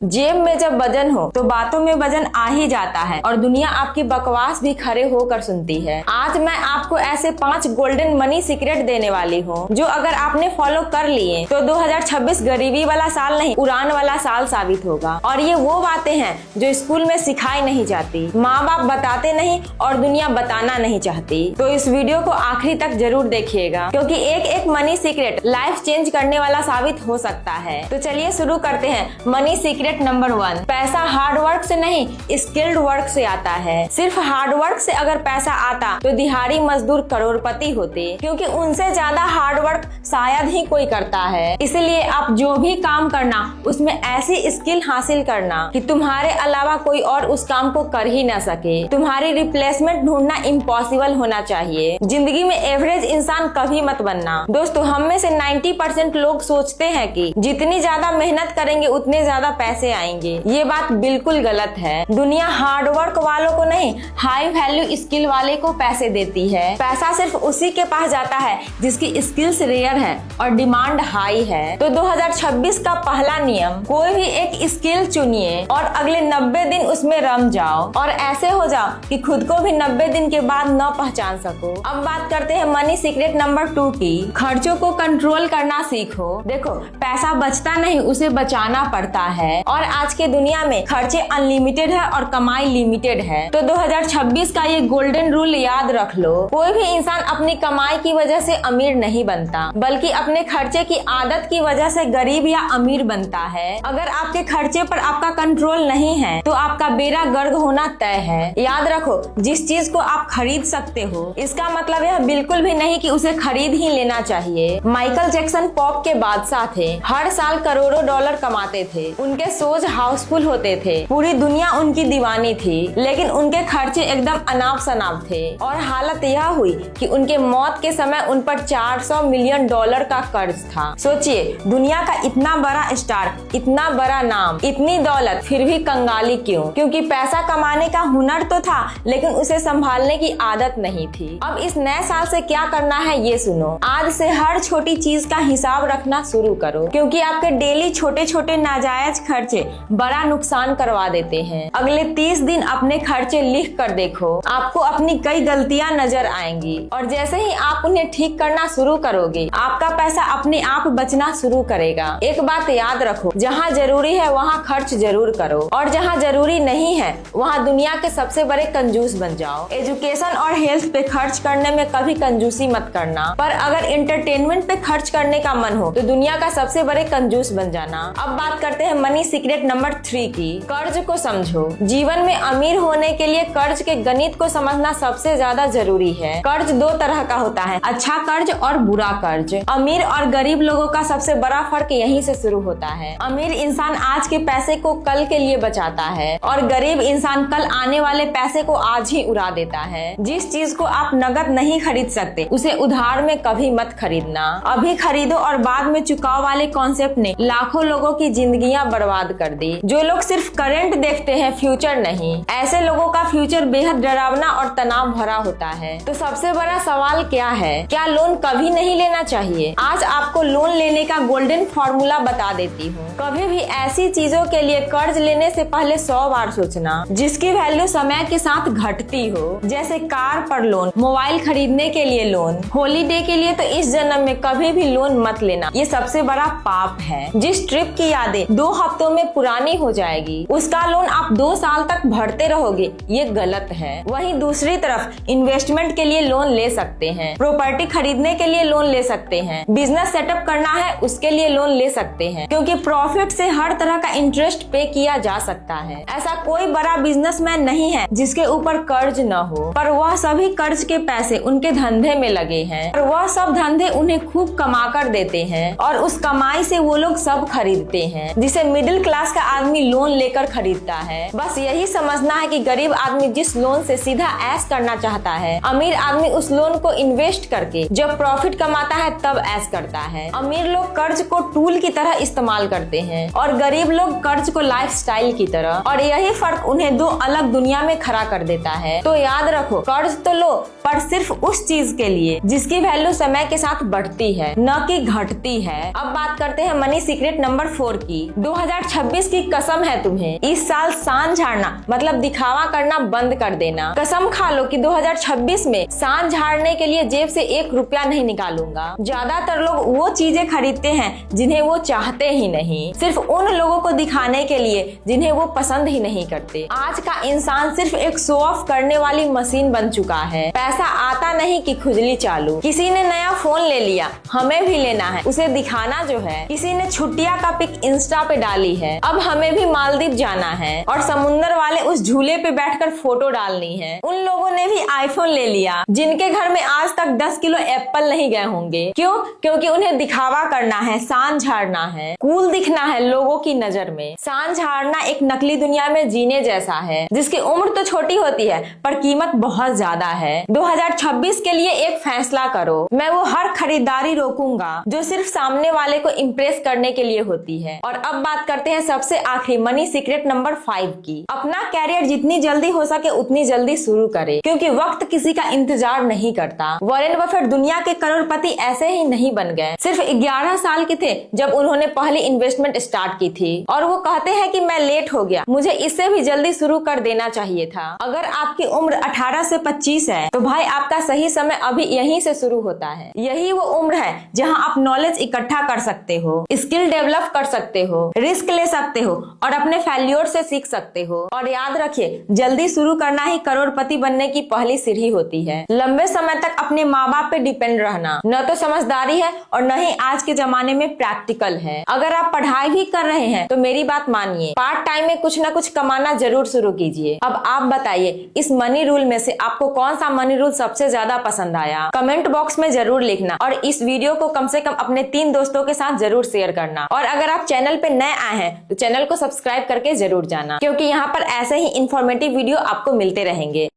जेब में जब वजन हो तो बातों में वजन आ ही जाता है और दुनिया आपकी बकवास भी खड़े होकर सुनती है। आज मैं आपको ऐसे 5 गोल्डन मनी सीक्रेट देने वाली हूँ जो अगर आपने फॉलो कर लिए तो 2026 गरीबी वाला साल नहीं, उड़ान वाला साल साबित होगा। और ये वो बातें हैं जो स्कूल में सिखाई नहीं जाती, माँ बाप बताते नहीं और दुनिया बताना नहीं चाहती। तो इस वीडियो को आखिरी तक जरूर देखिएगा क्योंकि एक एक मनी सीक्रेट लाइफ चेंज करने वाला साबित हो सकता है। तो चलिए शुरू करते हैं। मनी सीक्रेट नंबर 1, पैसा हार्ड वर्क से नहीं स्किल्ड वर्क से आता है। सिर्फ हार्ड वर्क से अगर पैसा आता तो दिहाड़ी मजदूर करोड़पति होते, क्योंकि उनसे ज्यादा हार्ड वर्क शायद ही कोई करता है। इसलिए आप जो भी काम करना उसमें ऐसी स्किल हासिल करना कि तुम्हारे अलावा कोई और उस काम को कर ही ना सके। तुम्हारी रिप्लेसमेंट ढूंढना इम्पॉसिबल होना चाहिए। जिंदगी में एवरेज इंसान कभी मत बनना। दोस्तों, हम में से 90% लोग सोचते हैं कि जितनी ज्यादा मेहनत करेंगे उतने ज्यादा पैसे आएंगे। ये बात बिल्कुल गलत है। दुनिया हार्ड वर्क वालों को नहीं, हाई वैल्यू स्किल वाले को पैसे देती है। पैसा सिर्फ उसी के पास जाता है जिसकी स्किल्स रेयर है और डिमांड हाई है। तो 2026 का पहला नियम, कोई भी एक स्किल चुनिए और अगले 90 दिन उसमें रम जाओ और ऐसे हो जाओ कि खुद को भी 90 दिन के बाद न पहचान सको। अब बात करते हैं मनी सीक्रेट नंबर 2 की। खर्चों को कंट्रोल करना सीखो। देखो, पैसा बचता नहीं, उसे बचाना पड़ता है और आज के दुनिया में खर्चे अनलिमिटेड है और कमाई लिमिटेड है। तो 2026 का ये गोल्डन रूल याद रख लो। कोई भी इंसान अपनी कमाई की वजह से अमीर नहीं बनता, बल्कि अपने खर्चे की आदत की वजह से गरीब या अमीर बनता है। अगर आपके खर्चे पर आपका कंट्रोल नहीं है तो आपका बेड़ा गर्क होना तय है। याद रखो, जिस चीज को आप खरीद सकते हो इसका मतलब यह बिल्कुल भी नहीं कि उसे खरीद ही लेना चाहिए। माइकल जैक्सन पॉप के बादशाह थे, हर साल करोड़ों डॉलर कमाते थे, उनके शोज हाउसफुल होते थे, पूरी दुनिया उनकी दीवानी थी, लेकिन उनके खर्चे एकदम अनाप शनाप थे और हालत यह हुई कि उनके मौत के समय उन पर $400 मिलियन का कर्ज था। सोचिए, दुनिया का इतना बड़ा स्टार, इतना बड़ा नाम, इतनी दौलत, फिर भी कंगाली क्यों? क्योंकि पैसा कमाने का हुनर तो था लेकिन उसे संभालने की आदत नहीं थी। अब इस नए साल से क्या करना है ये सुनो। आज से हर छोटी चीज का हिसाब रखना शुरू करो, क्योंकि आपके डेली छोटे छोटे नाजायज खर्चे बड़ा नुकसान करवा देते हैं। अगले 30 दिन अपने खर्चे लिख कर देखो, आपको अपनी कई गलतियां नजर आएंगी और जैसे ही आप उन्हें ठीक करना शुरू करोगे आपका पैसा अपने आप बचना शुरू करेगा। एक बात याद रखो, जहाँ जरूरी है वहाँ खर्च जरूर करो और जहाँ जरूरी नहीं है वहाँ दुनिया के सबसे बड़े कंजूस बन जाओ। एजुकेशन और हेल्थ पे खर्च करने में कभी कंजूसी मत करना, पर अगर एंटरटेनमेंट पे खर्च करने का मन हो तो दुनिया का सबसे बड़े कंजूस बन जाना। अब बात करते हैं मनी सीक्रेट नंबर 3 की। कर्ज को समझो। जीवन में अमीर होने के लिए कर्ज के गणित को समझना सबसे ज्यादा जरूरी है। कर्ज 2 तरह का होता है, अच्छा कर्ज और बुरा कर्ज। अमीर और गरीब लोगों का सबसे बड़ा फर्क यहीं से शुरू होता है। अमीर इंसान आज के पैसे को कल के लिए बचाता है और गरीब इंसान कल आने वाले पैसे को आज ही उड़ा देता है। जिस चीज को आप नगद नहीं खरीद सकते उसे उधार में कभी मत खरीदना। अभी खरीदो और बाद में चुकाओ वाले कॉन्सेप्ट ने लाखों लोगों की जिंदगियां बर्बाद कर दी। जो लोग सिर्फ करंट देखते हैं, फ्यूचर नहीं, ऐसे लोगों का फ्यूचर बेहद डरावना और तनाव भरा होता है। तो सबसे बड़ा सवाल क्या है? क्या लोन कभी नहीं लेना चाहिए? आज आपको लोन लेने का गोल्डन फॉर्मूला बता देती हूँ। कभी भी ऐसी चीजों के लिए कर्ज लेने से पहले 100 बार सोचना जिसकी वैल्यू समय के साथ घटती हो, जैसे कार पर लोन, मोबाइल खरीदने के लिए लोन, हॉलीडे के लिए तो इस जन्म में कभी भी लोन मत लेना। ये सबसे बड़ा पाप है। जिस ट्रिप की यादें 2 हफ्तों में पुरानी हो जाएगी उसका लोन आप 2 साल तक भरते रहोगे, ये गलत है। वहीं दूसरी तरफ इन्वेस्टमेंट के लिए लोन ले सकते हैं, प्रॉपर्टी खरीदने के लिए लोन ले सकते हैं, बिजनेस सेटअप करना है उसके लिए लोन ले सकते हैं, क्योंकि प्रॉफिट से हर तरह का इंटरेस्ट पे किया जा सकता है। ऐसा कोई बड़ा बिजनेसमैन नहीं है जिसके ऊपर कर्ज न हो, पर वह सभी कर्ज के पैसे उनके धंधे में लगे हैं और वह सब धंधे उन्हें खूब कमा कर देते हैं और उस कमाई से वो लोग सब खरीदते हैं जिसे मिडिल क्लास का आदमी लोन लेकर खरीदता है। बस यही समझना है कि गरीब आदमी जिस लोन से सीधा ऐश करना चाहता है, अमीर आदमी उस लोन को इन्वेस्ट करके जब प्रॉफिट कमाता है तब ऐश ऐश करता है। अमीर लोग कर्ज को टूल की तरह इस्तेमाल करते हैं और गरीब लोग कर्ज को लाइफस्टाइल की तरह, और यही फर्क उन्हें दो अलग दुनिया में खड़ा कर देता है। तो याद रखो, कर्ज तो लो पर सिर्फ उस चीज के लिए जिसकी वैल्यू समय के साथ बढ़ती है, न कि घटती है। अब बात करते हैं मनी सीक्रेट नंबर 4 की। 2026 की कसम है तुम्हें, इस साल सांड झाड़ना मतलब दिखावा करना बंद कर देना। कसम खा लो कि 2026 में सांड झाड़ने के लिए जेब से 1 रुपया नहीं निकालूंगा। ज्यादातर लोग वो चीजें खरीदते हैं जिन्हें वो चाहते ही नहीं, सिर्फ उन लोगों को दिखाने के लिए जिन्हें वो पसंद ही नहीं करते। आज का इंसान सिर्फ एक शो ऑफ करने वाली मशीन बन चुका है। पैसा आता नहीं कि खुजली चालू। किसी ने नया फोन ले लिया, हमें भी लेना है, उसे दिखाना जो है। किसी ने छुट्टियां का पिक इंस्टा पे डाली है, अब हमें भी मालदीव जाना है और समुंदर वाले उस झूले पे बैठकर फोटो डालनी है। उन लोगों ने भी आईफोन ले लिया जिनके घर में आज तक 10 किलो एप्पल नहीं गए होंगे। क्यों? क्योंकि उन्हें दिखावा करना है, सांड झाड़ना है, कूल दिखना है लोगों की नजर में। सांड झाड़ना एक नकली दुनिया में जीने जैसा है जिसकी उम्र तो छोटी होती है पर कीमत बहुत ज्यादा है। 2026 के लिए एक फैसला करो, मैं वो हर खरीदारी रोकूंगा जो सिर्फ सामने वाले को इम्प्रेस करने के लिए होती है। और अब बात करते हैं सबसे आखिरी मनी सीक्रेट नंबर 5 की। अपना कैरियर जितनी जल्दी हो सके उतनी जल्दी शुरू करे, क्योंकि वक्त किसी का इंतजार नहीं करता। वॉरेन बफेट दुनिया के करोड़पति ऐसे ही नहीं बन गए। सिर्फ 11 साल के थे जब उन्होंने पहली इन्वेस्टमेंट स्टार्ट की थी और वो कहते हैं कि मैं लेट हो गया, मुझे इससे भी जल्दी शुरू कर देना चाहिए था। अगर आपकी उम्र 18 से 25 है तो भाई आपका सही समय अभी यहीं से शुरू होता है। यही वो उम्र है जहां आप नॉलेज इकट्ठा कर सकते हो, स्किल डेवलप कर सकते हो, रिस्क ले सकते हो और अपने फेल्योर से सीख सकते हो। और याद रखिए, जल्दी शुरू करना ही करोड़पति बनने की पहली सीढ़ी होती है। लंबे समय तक अपने माँ बाप पे डिपेंड रहना न तो समझदारी है और न ही आज के जमाने में प्रैक्टिकल है। अगर आप पढ़ाई भी कर रहे हैं तो मेरी बात मानिए, पार्ट टाइम में कुछ न कुछ कमाना जरूर शुरू कीजिए। अब आप बताइए, इस मनी रूल में से आपको कौन सा मनी रूल सबसे ज्यादा पसंद आया? कमेंट बॉक्स में जरूर लिखना और इस वीडियो को कम से कम अपने 3 दोस्तों के साथ जरूर शेयर करना। और अगर आप चैनल पे नए आए हैं तो चैनल को सब्सक्राइब करके जरूर जाना, क्योंकि यहाँ पर ऐसे ही इंफॉर्मेटिव वीडियो आपको मिलते रहेंगे।